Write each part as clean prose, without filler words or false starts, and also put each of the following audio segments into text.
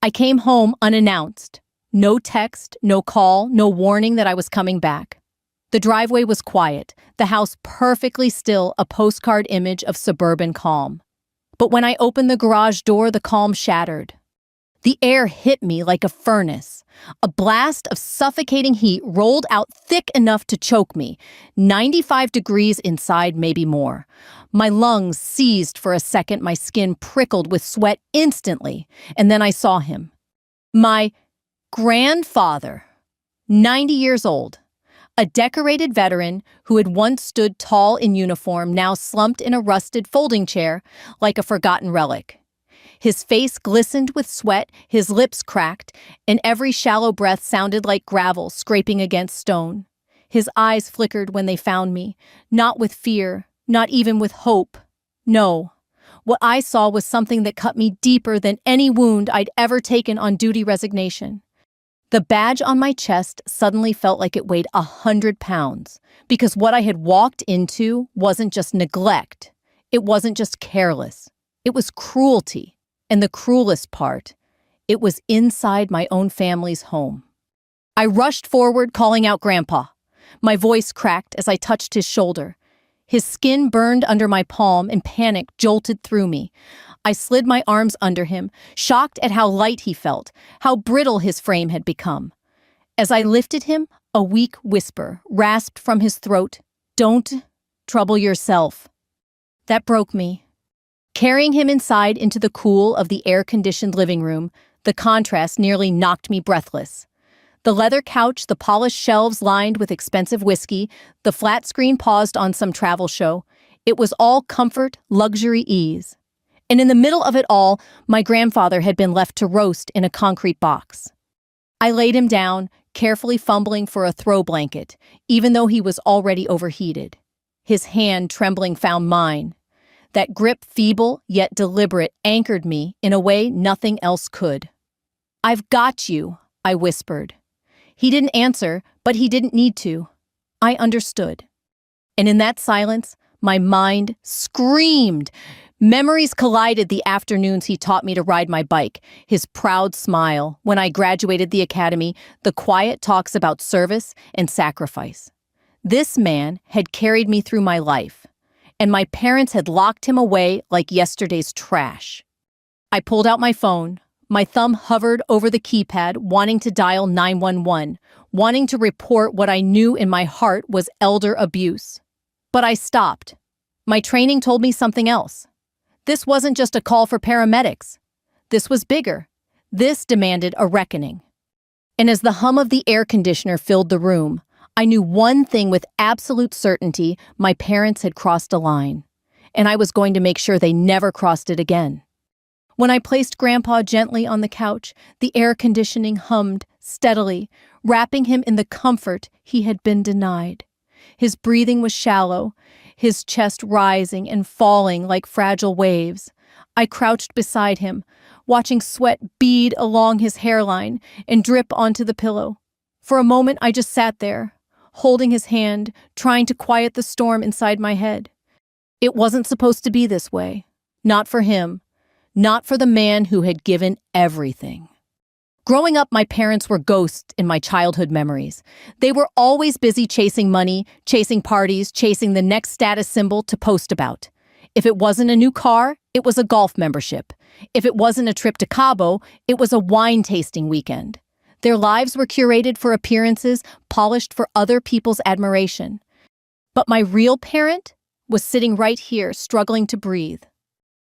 I came home unannounced. No text, no call, no warning that I was coming back. The driveway was quiet, the house perfectly still, a postcard image of suburban calm. But when I opened the garage door, the calm shattered. The air hit me like a furnace. A blast of suffocating heat rolled out thick enough to choke me, 95 degrees inside, maybe more. My lungs seized for a second, my skin prickled with sweat instantly, and then I saw him. My grandfather, 90 years old, a decorated veteran who had once stood tall in uniform, now slumped in a rusted folding chair like a forgotten relic. His face glistened with sweat, his lips cracked, and every shallow breath sounded like gravel scraping against stone. His eyes flickered when they found me, not with fear, not even with hope. No. What I saw was something that cut me deeper than any wound I'd ever taken on duty resignation. The badge on my chest suddenly felt like it weighed 100 pounds, because what I had walked into wasn't just neglect. It wasn't just careless. It was cruelty. And the cruelest part, it was inside my own family's home. I rushed forward, calling out Grandpa. My voice cracked as I touched his shoulder. His skin burned under my palm and panic jolted through me. I slid my arms under him, shocked at how light he felt, how brittle his frame had become. As I lifted him, a weak whisper rasped from his throat, "Don't trouble yourself." That broke me. Carrying him inside into the cool of the air-conditioned living room, the contrast nearly knocked me breathless. The leather couch, the polished shelves lined with expensive whiskey, the flat screen paused on some travel show. It was all comfort, luxury, ease. And in the middle of it all, my grandfather had been left to roast in a concrete box. I laid him down, carefully fumbling for a throw blanket, even though he was already overheated. His hand, trembling, found mine. That grip, feeble yet deliberate, anchored me in a way nothing else could. "I've got you," I whispered. He didn't answer, but he didn't need to. I understood. And in that silence, my mind screamed. Memories collided, the afternoons he taught me to ride my bike, his proud smile when I graduated the academy, the quiet talks about service and sacrifice. This man had carried me through my life, and my parents had locked him away like yesterday's trash. I pulled out my phone. My thumb hovered over the keypad, wanting to dial 911, wanting to report what I knew in my heart was elder abuse. But I stopped. My training told me something else. This wasn't just a call for paramedics. This was bigger. This demanded a reckoning. And as the hum of the air conditioner filled the room, I knew one thing with absolute certainty: my parents had crossed a line, and I was going to make sure they never crossed it again. When I placed Grandpa gently on the couch, the air conditioning hummed steadily, wrapping him in the comfort he had been denied. His breathing was shallow, his chest rising and falling like fragile waves. I crouched beside him, watching sweat bead along his hairline and drip onto the pillow. For a moment, I just sat there, holding his hand, trying to quiet the storm inside my head. It wasn't supposed to be this way. Not for him. Not for the man who had given everything. Growing up, my parents were ghosts in my childhood memories. They were always busy chasing money, chasing parties, chasing the next status symbol to post about. If it wasn't a new car, it was a golf membership. If it wasn't a trip to Cabo, it was a wine tasting weekend. Their lives were curated for appearances, polished for other people's admiration. But my real parent was sitting right here, struggling to breathe.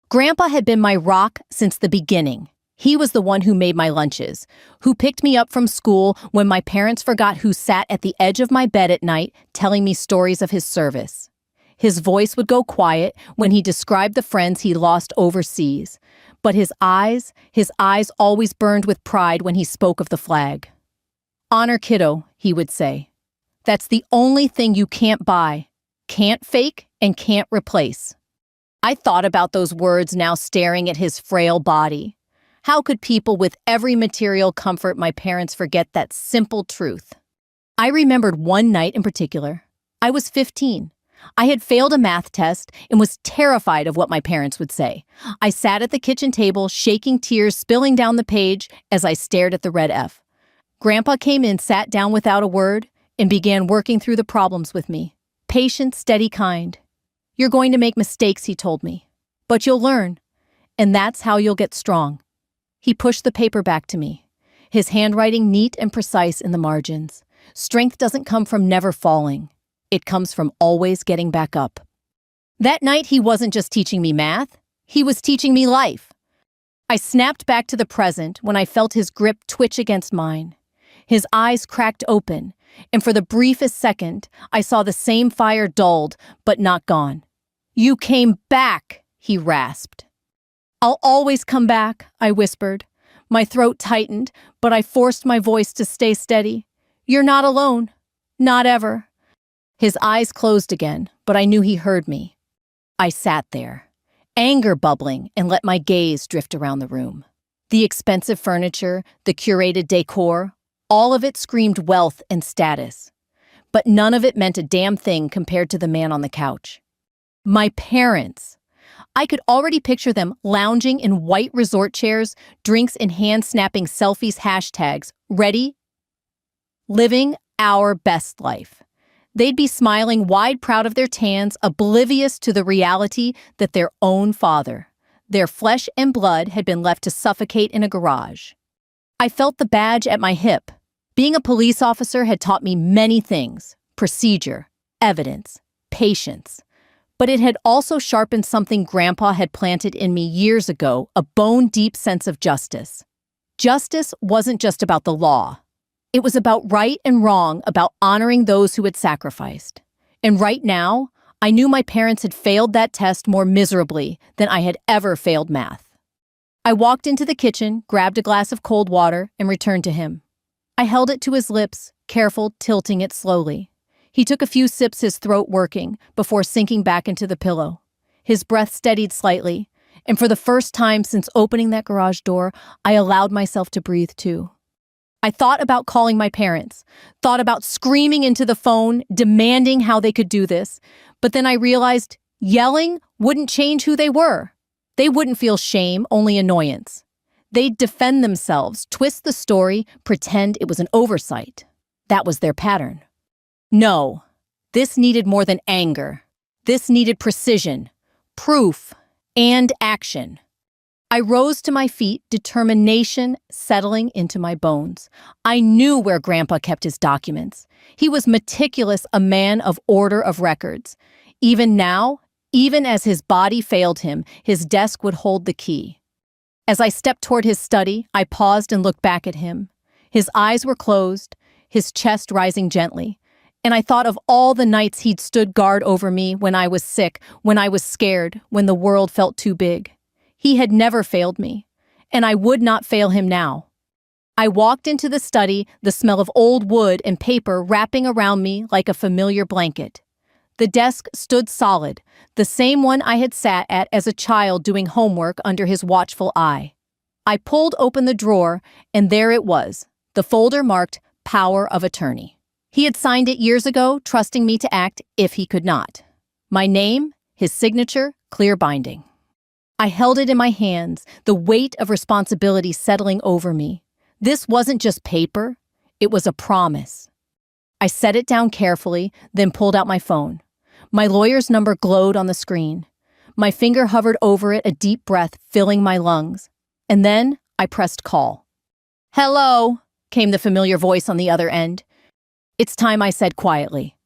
Grandpa had been my rock since the beginning. He was the one who made my lunches, who picked me up from school when my parents forgot, who sat at the edge of my bed at night telling me stories of his service. His voice would go quiet when he described the friends he lost overseas, but his eyes always burned with pride when he spoke of the flag. "Honor, kiddo," he would say. "That's the only thing you can't buy, can't fake, and can't replace." I thought about those words now, staring at his frail body. How could people with every material comfort my parents forget that simple truth? I remembered one night in particular. I was 15. I had failed a math test and was terrified of what my parents would say. I sat at the kitchen table, shaking tears spilling down the page as I stared at the red F. Grandpa came in, sat down without a word, and began working through the problems with me. Patient, steady, kind. "You're going to make mistakes," he told me, "but you'll learn, and that's how you'll get strong." He pushed the paper back to me, his handwriting neat and precise in the margins. Strength doesn't come from never falling. It comes from always getting back up. That night, he wasn't just teaching me math, he was teaching me life. I snapped back to the present when I felt his grip twitch against mine. His eyes cracked open, and for the briefest second, I saw the same fire dulled, but not gone. "You came back," he rasped. "I'll always come back," I whispered. My throat tightened, but I forced my voice to stay steady. "You're not alone. Not ever." His eyes closed again, but I knew he heard me. I sat there, anger bubbling, and let my gaze drift around the room. The expensive furniture, the curated decor, all of it screamed wealth and status. But none of it meant a damn thing compared to the man on the couch. My parents. I could already picture them lounging in white resort chairs, drinks in hand, snapping selfies, hashtags, ready, living our best life. They'd be smiling wide, proud of their tans, oblivious to the reality that their own father, their flesh and blood, had been left to suffocate in a garage. I felt the badge at my hip. Being a police officer had taught me many things: procedure, evidence, patience. But it had also sharpened something Grandpa had planted in me years ago, a bone-deep sense of justice. Justice wasn't just about the law. It was about right and wrong, about honoring those who had sacrificed. And right now, I knew my parents had failed that test more miserably than I had ever failed math. I walked into the kitchen, grabbed a glass of cold water, and returned to him. I held it to his lips, careful, tilting it slowly. He took a few sips, his throat working, before sinking back into the pillow. His breath steadied slightly, and for the first time since opening that garage door, I allowed myself to breathe too. I thought about calling my parents, thought about screaming into the phone, demanding how they could do this, but then I realized yelling wouldn't change who they were. They wouldn't feel shame, only annoyance. They'd defend themselves, twist the story, pretend it was an oversight. That was their pattern. No, this needed more than anger. This needed precision, proof, and action. I rose to my feet, determination settling into my bones. I knew where Grandpa kept his documents. He was meticulous, a man of order of records. Even now, even as his body failed him, his desk would hold the key. As I stepped toward his study, I paused and looked back at him. His eyes were closed, his chest rising gently. And I thought of all the nights he'd stood guard over me when I was sick, when I was scared, when the world felt too big. He had never failed me, and I would not fail him now. I walked into the study, the smell of old wood and paper wrapping around me like a familiar blanket. The desk stood solid, the same one I had sat at as a child doing homework under his watchful eye. I pulled open the drawer, and there it was, the folder marked Power of Attorney. He had signed it years ago, trusting me to act if he could not. My name, his signature, clear binding. I held it in my hands, the weight of responsibility settling over me. This wasn't just paper, it was a promise. I set it down carefully, then pulled out my phone. My lawyer's number glowed on the screen. My finger hovered over it, a deep breath filling my lungs. And then I pressed call. "Hello," came the familiar voice on the other end. "It's time," I said quietly.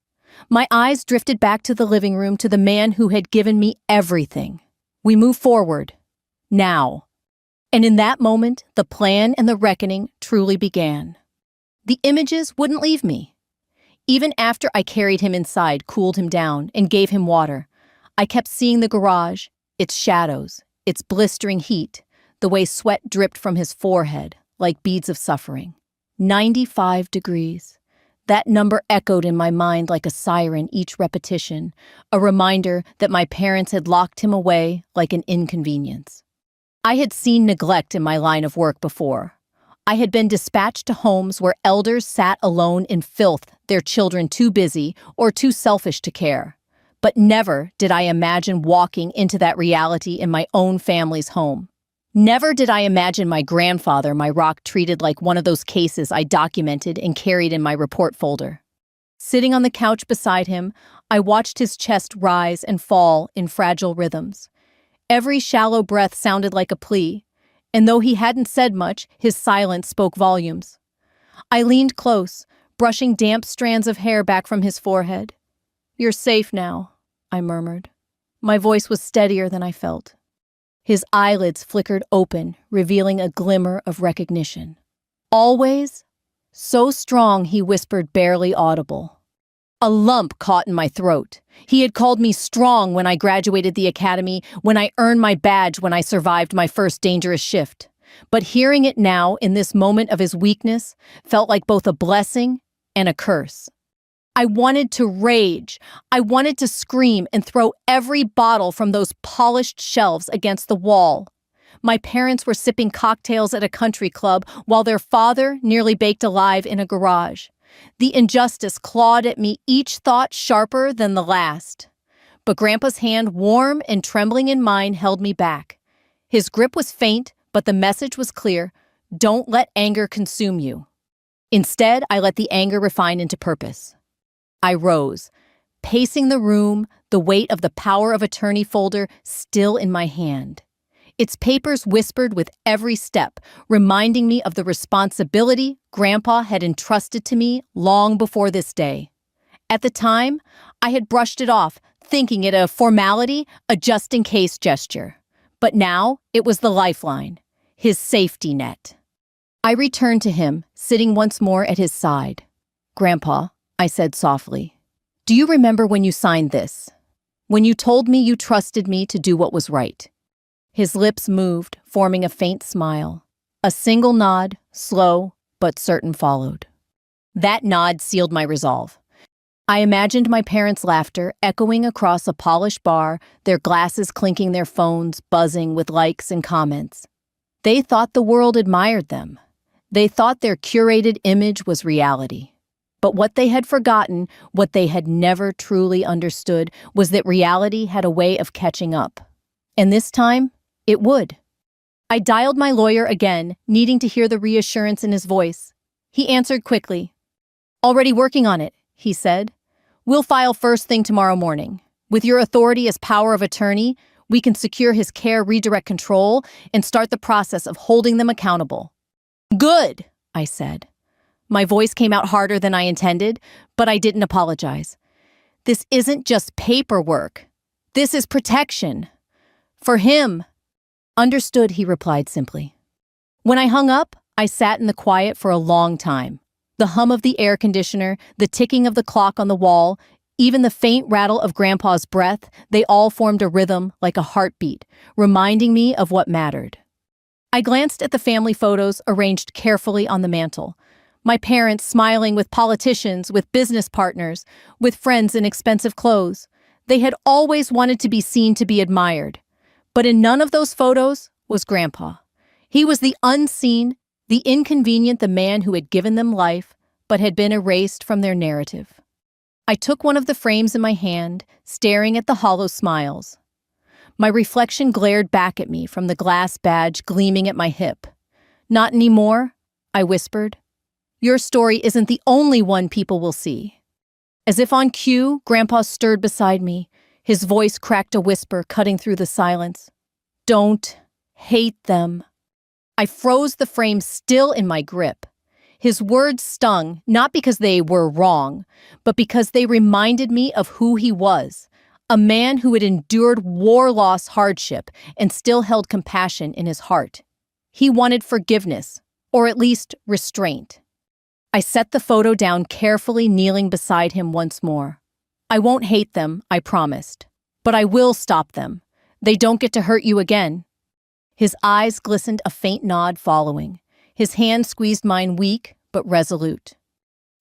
My eyes drifted back to the living room, to the man who had given me everything. We move forward. Now. And in that moment, the plan and the reckoning truly began. The images wouldn't leave me. Even after I carried him inside, cooled him down, and gave him water, I kept seeing the garage, its shadows, its blistering heat, the way sweat dripped from his forehead like beads of suffering. 95 degrees. That number echoed in my mind like a siren each repetition, a reminder that my parents had locked him away like an inconvenience. I had seen neglect in my line of work before. I had been dispatched to homes where elders sat alone in filth, their children too busy or too selfish to care. But never did I imagine walking into that reality in my own family's home. Never did I imagine my grandfather, my rock, treated like one of those cases I documented and carried in my report folder. Sitting on the couch beside him, I watched his chest rise and fall in fragile rhythms. Every shallow breath sounded like a plea, and though he hadn't said much, his silence spoke volumes. I leaned close, brushing damp strands of hair back from his forehead. "You're safe now," I murmured. My voice was steadier than I felt. His eyelids flickered open, revealing a glimmer of recognition. "Always?" So strong, he whispered, barely audible. A lump caught in my throat. He had called me strong when I graduated the academy, when I earned my badge, when I survived my first dangerous shift. But hearing it now, in this moment of his weakness, felt like both a blessing and a curse. I wanted to rage. I wanted to scream and throw every bottle from those polished shelves against the wall. My parents were sipping cocktails at a country club while their father nearly baked alive in a garage. The injustice clawed at me, each thought sharper than the last. But Grandpa's hand, warm and trembling in mine, held me back. His grip was faint, but the message was clear: don't let anger consume you. Instead, I let the anger refine into purpose. I rose, pacing the room, the weight of the power of attorney folder still in my hand. Its papers whispered with every step, reminding me of the responsibility Grandpa had entrusted to me long before this day. At the time, I had brushed it off, thinking it a formality, a just-in-case gesture. But now, it was the lifeline, his safety net. I returned to him, sitting once more at his side. "Grandpa," I said softly, "do you remember when you signed this? When you told me you trusted me to do what was right?" His lips moved, forming a faint smile. A single nod, slow but certain, followed. That nod sealed my resolve. I imagined my parents' laughter echoing across a polished bar, their glasses clinking, their phones buzzing with likes and comments. They thought the world admired them. They thought their curated image was reality. But what they had forgotten, what they had never truly understood, was that reality had a way of catching up. And this time, it would. I dialed my lawyer again, needing to hear the reassurance in his voice. He answered quickly. "Already working on it," he said. "We'll file first thing tomorrow morning. With your authority as power of attorney, we can secure his care, redirect control, and start the process of holding them accountable." "Good," I said. My voice came out harder than I intended, but I didn't apologize. "This isn't just paperwork. This is protection. For him." "Understood," he replied simply. When I hung up, I sat in the quiet for a long time. The hum of the air conditioner, the ticking of the clock on the wall, even the faint rattle of Grandpa's breath, they all formed a rhythm like a heartbeat, reminding me of what mattered. I glanced at the family photos arranged carefully on the mantel. My parents smiling with politicians, with business partners, with friends in expensive clothes. They had always wanted to be seen, to be admired. But in none of those photos was Grandpa. He was the unseen, the inconvenient, the man who had given them life, but had been erased from their narrative. I took one of the frames in my hand, staring at the hollow smiles. My reflection glared back at me from the glass badge gleaming at my hip. "Not anymore," I whispered. "Your story isn't the only one people will see." As if on cue, Grandpa stirred beside me. His voice cracked a whisper, cutting through the silence. "Don't hate them." I froze, the frame still in my grip. His words stung, not because they were wrong, but because they reminded me of who he was, a man who had endured war-loss hardship and still held compassion in his heart. He wanted forgiveness, or at least restraint. I set the photo down carefully, kneeling beside him once more. "I won't hate them," I promised. "But I will stop them. They don't get to hurt you again." His eyes glistened, a faint nod following. His hand squeezed mine, weak but resolute.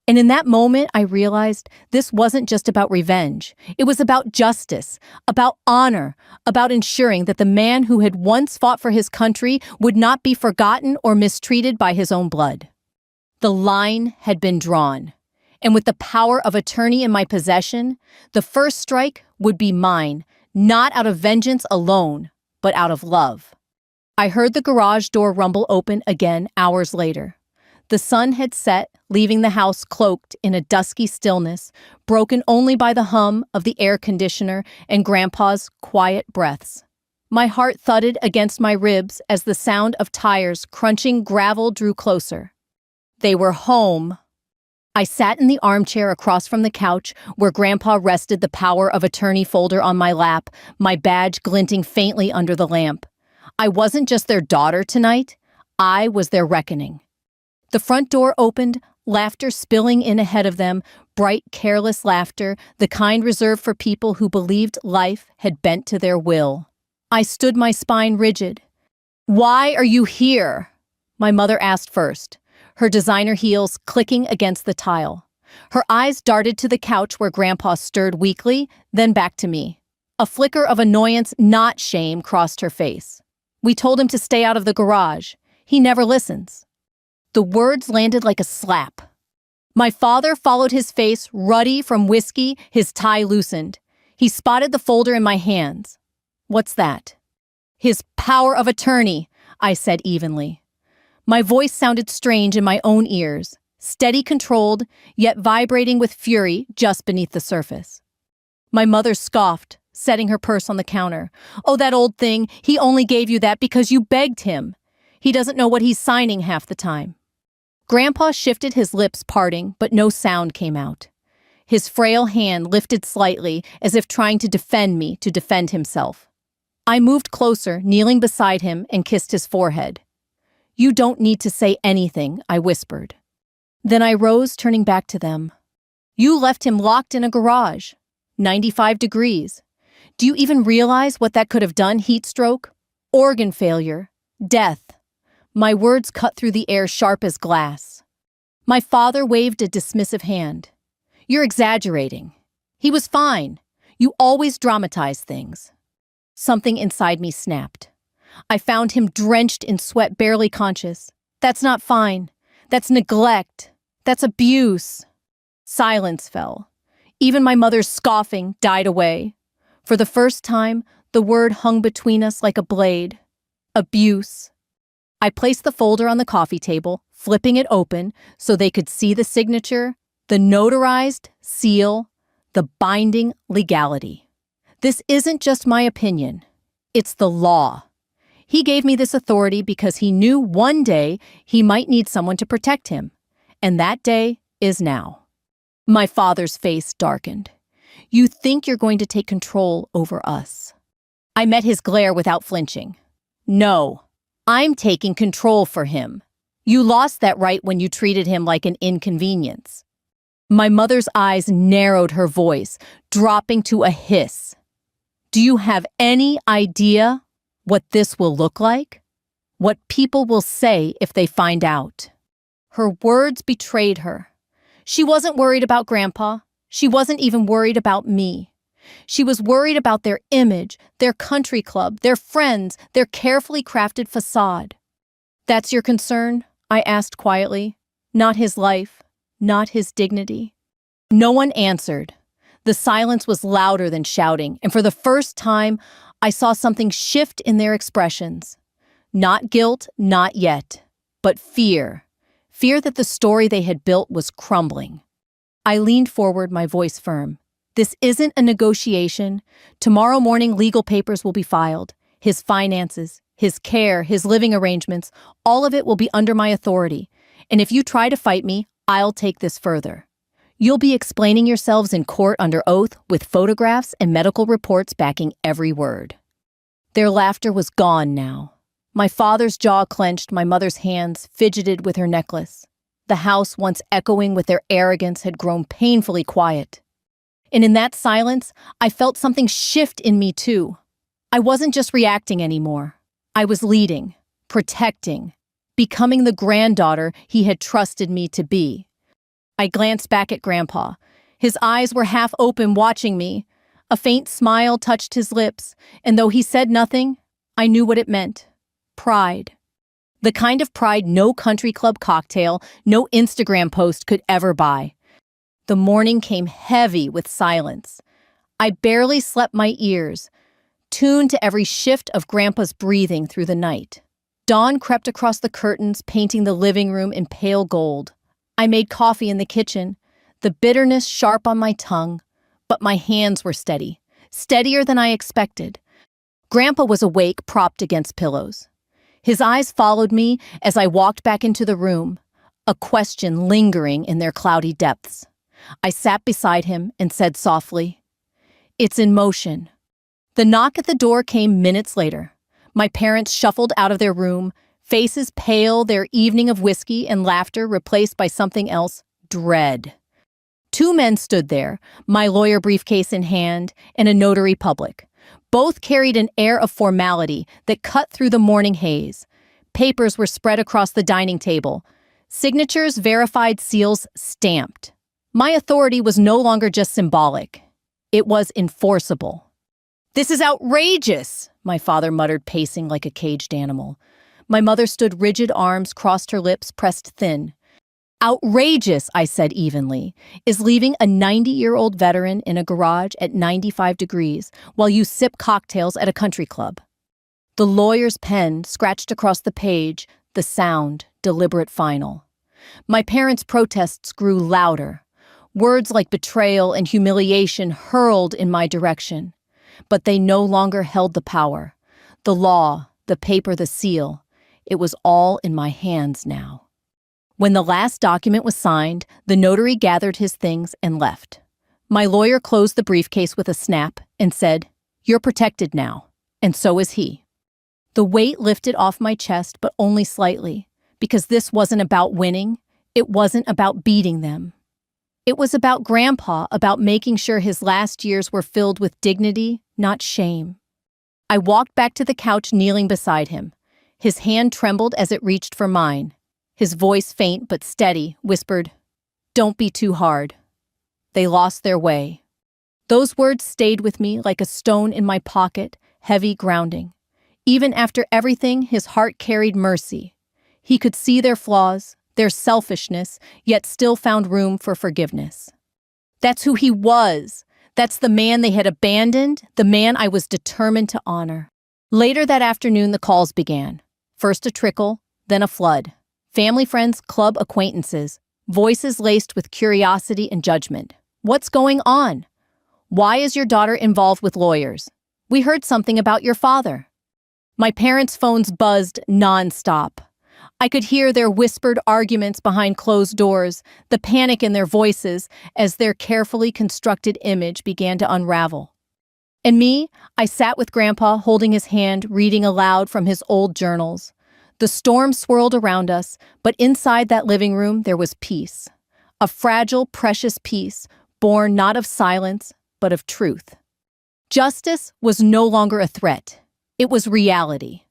And in that moment, I realized this wasn't just about revenge. It was about justice, about honor, about ensuring that the man who had once fought for his country would not be forgotten or mistreated by his own blood. The line had been drawn, and with the power of attorney in my possession, the first strike would be mine, not out of vengeance alone, but out of love. I heard the garage door rumble open again hours later. The sun had set, leaving the house cloaked in a dusky stillness, broken only by the hum of the air conditioner and Grandpa's quiet breaths. My heart thudded against my ribs as the sound of tires crunching gravel drew closer. They were home. I sat in the armchair across from the couch where Grandpa rested, the power of attorney folder on my lap, my badge glinting faintly under the lamp. I wasn't just their daughter tonight. I was their reckoning. The front door opened, laughter spilling in ahead of them, bright, careless laughter, the kind reserved for people who believed life had bent to their will. I stood, my spine rigid. "Why are you here?" my mother asked first, her designer heels clicking against the tile. Her eyes darted to the couch where Grandpa stirred weakly, then back to me. A flicker of annoyance, not shame, crossed her face. "We told him to stay out of the garage. He never listens." The words landed like a slap. My father followed his face, ruddy from whiskey, his tie loosened. He spotted the folder in my hands. "What's that?" "His power of attorney," I said evenly. My voice sounded strange in my own ears, steady, controlled, yet vibrating with fury just beneath the surface. My mother scoffed, setting her purse on the counter. "Oh, that old thing, he only gave you that because you begged him. He doesn't know what he's signing half the time." Grandpa shifted, his lips parting, but no sound came out. His frail hand lifted slightly, as if trying to defend me, to defend himself. I moved closer, kneeling beside him, and kissed his forehead. "You don't need to say anything," I whispered. Then I rose, turning back to them. "You left him locked in a garage. 95 degrees. Do you even realize what that could have done? Heat stroke, organ failure, death." My words cut through the air sharp as glass. My father waved a dismissive hand. "You're exaggerating. He was fine. You always dramatize things." Something inside me snapped. I found him drenched in sweat, barely conscious. "That's not fine. That's neglect. That's abuse." Silence fell. Even my mother's scoffing died away. For the first time, the word hung between us like a blade. Abuse. I placed the folder on the coffee table, flipping it open so they could see the signature, the notarized seal, the binding legality. This isn't just my opinion. It's the law. He gave me this authority because he knew one day he might need someone to protect him. And that day is now. My father's face darkened. "You think you're going to take control over us?" I met his glare without flinching. "No. I'm taking control for him. You lost that right when you treated him like an inconvenience." My mother's eyes narrowed, her voice dropping to a hiss. "Do you have any idea what this will look like? What people will say if they find out?" Her words betrayed her. She wasn't worried about Grandpa. She wasn't even worried about me. She was worried about their image, their country club, their friends, their carefully crafted facade. "That's your concern?" I asked quietly. "Not his life, not his dignity?" No one answered. The silence was louder than shouting, and for the first time, I saw something shift in their expressions. Not guilt, not yet, but fear. Fear that the story they had built was crumbling. I leaned forward, my voice firm. "This isn't a negotiation. Tomorrow morning, legal papers will be filed. His finances, his care, his living arrangements, all of it will be under my authority. And if you try to fight me, I'll take this further. You'll be explaining yourselves in court under oath with photographs and medical reports backing every word." Their laughter was gone now. My father's jaw clenched, my mother's hands fidgeted with her necklace. The house, once echoing with their arrogance, had grown painfully quiet. And in that silence, I felt something shift in me too. I wasn't just reacting anymore. I was leading, protecting, becoming the granddaughter he had trusted me to be. I glanced back at Grandpa. His eyes were half open, watching me. A faint smile touched his lips, and though he said nothing, I knew what it meant. Pride. The kind of pride no country club cocktail, no Instagram post could ever buy. The morning came heavy with silence. I barely slept my ears, tuned to every shift of Grandpa's breathing through the night. Dawn crept across the curtains, painting the living room in pale gold. I made coffee in the kitchen, the bitterness sharp on my tongue, but my hands were steady, steadier than I expected. Grandpa was awake, propped against pillows. His eyes followed me as I walked back into the room, a question lingering in their cloudy depths. I sat beside him and said softly, "It's in motion." The knock at the door came minutes later. My parents shuffled out of their room, faces pale, their evening of whiskey and laughter replaced by something else, dread. Two men stood there, my lawyer briefcase in hand and a notary public. Both carried an air of formality that cut through the morning haze. Papers were spread across the dining table. Signatures, verified, seals stamped. My authority was no longer just symbolic. It was enforceable. "This is outrageous," my father muttered, pacing like a caged animal. My mother stood rigid, arms crossed, her lips pressed thin. "Outrageous," I said evenly, "is leaving a 90-year-old veteran in a garage at 95 degrees while you sip cocktails at a country club." The lawyer's pen scratched across the page, the sound, deliberate, final. My parents' protests grew louder. Words like betrayal and humiliation hurled in my direction. But they no longer held the power. The law, the paper, the seal, it was all in my hands now. When the last document was signed, the notary gathered his things and left. My lawyer closed the briefcase with a snap and said, "You're protected now, and so is he." The weight lifted off my chest, but only slightly, because this wasn't about winning. It wasn't about beating them. It was about Grandpa, about making sure his last years were filled with dignity, not shame. I walked back to the couch, kneeling beside him. His hand trembled as it reached for mine. His voice, faint but steady, whispered, "Don't be too hard." They lost their way. Those words stayed with me like a stone in my pocket, heavy, grounding. Even after everything, his heart carried mercy. He could see their flaws, their selfishness, yet still found room for forgiveness. That's who he was. That's the man they had abandoned, the man I was determined to honor. Later that afternoon, the calls began. First a trickle, then a flood. Family, friends, club acquaintances, voices laced with curiosity and judgment. "What's going on? Why is your daughter involved with lawyers? We heard something about your father." My parents' phones buzzed nonstop. I could hear their whispered arguments behind closed doors, the panic in their voices as their carefully constructed image began to unravel. And me, I sat with Grandpa, holding his hand, reading aloud from his old journals. The storm swirled around us, but inside that living room there was peace. A fragile, precious peace, born not of silence, but of truth. Justice was no longer a threat. It was reality.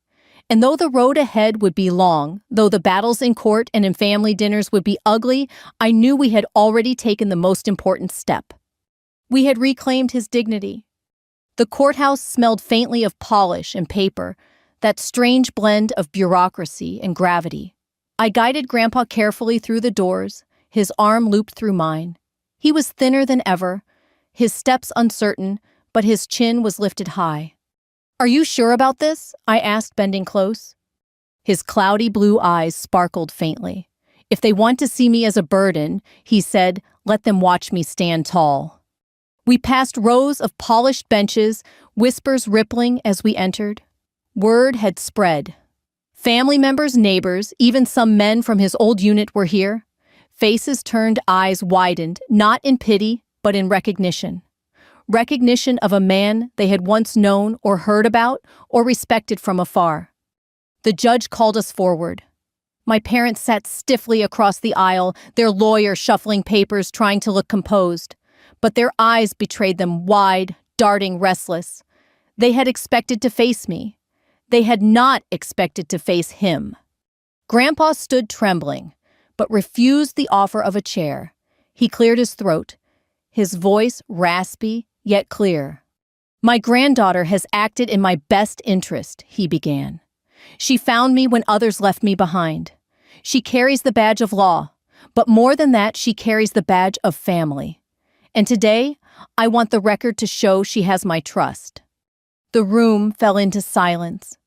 And though the road ahead would be long, though the battles in court and in family dinners would be ugly, I knew we had already taken the most important step. We had reclaimed his dignity. The courthouse smelled faintly of polish and paper, that strange blend of bureaucracy and gravity. I guided Grandpa carefully through the doors, his arm looped through mine. He was thinner than ever, his steps uncertain, but his chin was lifted high. "Are you sure about this?" I asked, bending close. His cloudy blue eyes sparkled faintly. "If they want to see me as a burden," he said, "let them watch me stand tall." We passed rows of polished benches, whispers rippling as we entered. Word had spread. Family members, neighbors, even some men from his old unit were here. Faces turned, eyes widened, not in pity, but in recognition. Recognition of a man they had once known or heard about or respected from afar. The judge called us forward. My parents sat stiffly across the aisle, their lawyer shuffling papers, trying to look composed. But their eyes betrayed them, wide, darting, restless. They had expected to face me. They had not expected to face him. Grandpa stood trembling, but refused the offer of a chair. He cleared his throat, his voice raspy, yet clear. "My granddaughter has acted in my best interest," he began. "She found me when others left me behind. She carries the badge of law, but more than that, she carries the badge of family. And today, I want the record to show she has my trust." The room fell into silence.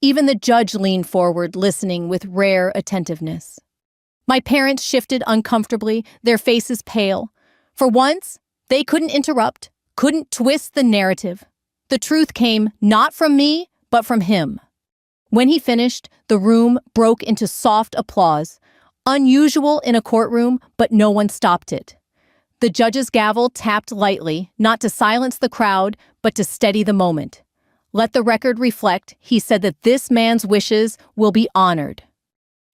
Even the judge leaned forward, listening with rare attentiveness. My parents shifted uncomfortably, their faces pale. For once, they couldn't interrupt, couldn't twist the narrative. The truth came not from me, but from him. When he finished, the room broke into soft applause, unusual in a courtroom, but no one stopped it. The judge's gavel tapped lightly, not to silence the crowd, but to steady the moment. "Let the record reflect," he said, "that this man's wishes will be honored."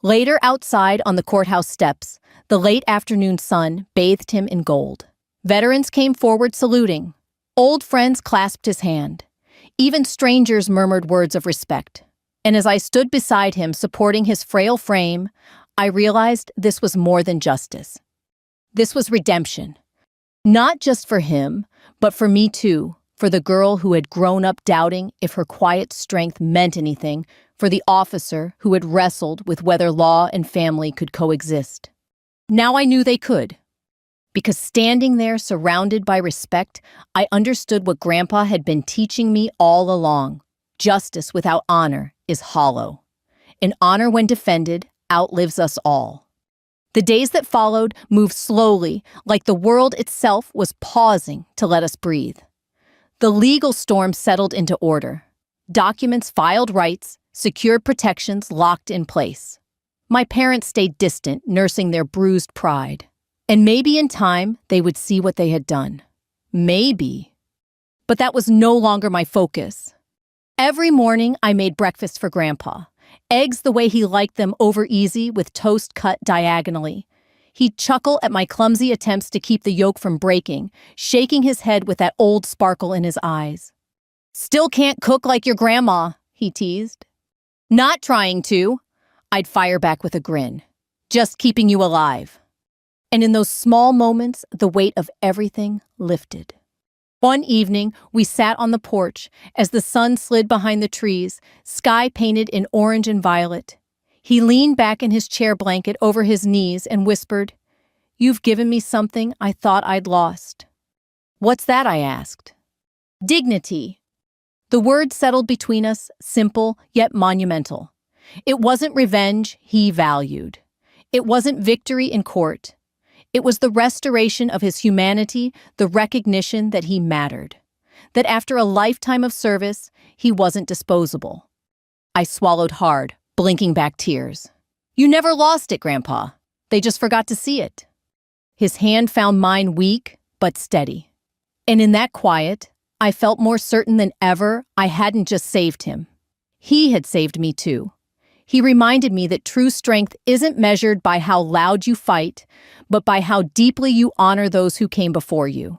Later, outside on the courthouse steps, the late afternoon sun bathed him in gold. Veterans came forward saluting. Old friends clasped his hand. Even strangers murmured words of respect. And as I stood beside him, supporting his frail frame, I realized this was more than justice. This was redemption. Not just for him, but for me too, for the girl who had grown up doubting if her quiet strength meant anything, for the officer who had wrestled with whether law and family could coexist. Now I knew they could. Because standing there surrounded by respect, I understood what Grandpa had been teaching me all along. Justice without honor is hollow. And honor, when defended, outlives us all. The days that followed moved slowly, like the world itself was pausing to let us breathe. The legal storm settled into order. Documents filed, rights, secured protections locked in place. My parents stayed distant, nursing their bruised pride. And maybe in time, they would see what they had done. Maybe. But that was no longer my focus. Every morning, I made breakfast for Grandpa. Eggs the way he liked them, over easy, with toast cut diagonally. He'd chuckle at my clumsy attempts to keep the yolk from breaking, shaking his head with that old sparkle in his eyes. "Still can't cook like your grandma," he teased. "Not trying to," I'd fire back with a grin. "Just keeping you alive." And in those small moments, the weight of everything lifted. One evening, we sat on the porch as the sun slid behind the trees, sky painted in orange and violet. He leaned back in his chair blanket over his knees and whispered, "You've given me something I thought I'd lost." "What's that?" I asked. "Dignity." The word settled between us, simple yet monumental. It wasn't revenge he valued. It wasn't victory in court. It was the restoration of his humanity, the recognition that he mattered. That after a lifetime of service, he wasn't disposable. I swallowed hard, blinking back tears. "You never lost it, Grandpa. They just forgot to see it." His hand found mine, weak but steady. And in that quiet, I felt more certain than ever I hadn't just saved him. He had saved me too. He reminded me that true strength isn't measured by how loud you fight, but by how deeply you honor those who came before you.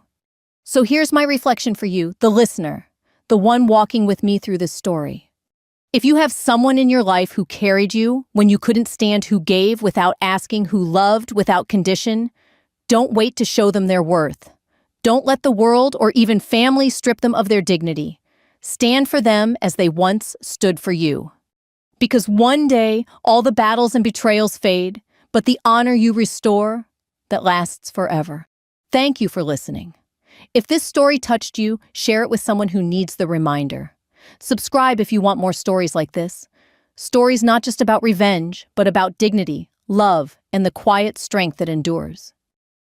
So here's my reflection for you, the listener, the one walking with me through this story. If you have someone in your life who carried you when you couldn't stand, who gave without asking, who loved without condition, don't wait to show them their worth. Don't let the world or even family strip them of their dignity. Stand for them as they once stood for you. Because one day, all the battles and betrayals fade, but the honor you restore, that lasts forever. Thank you for listening. If this story touched you, share it with someone who needs the reminder. Subscribe if you want more stories like this. Stories not just about revenge, but about dignity, love, and the quiet strength that endures.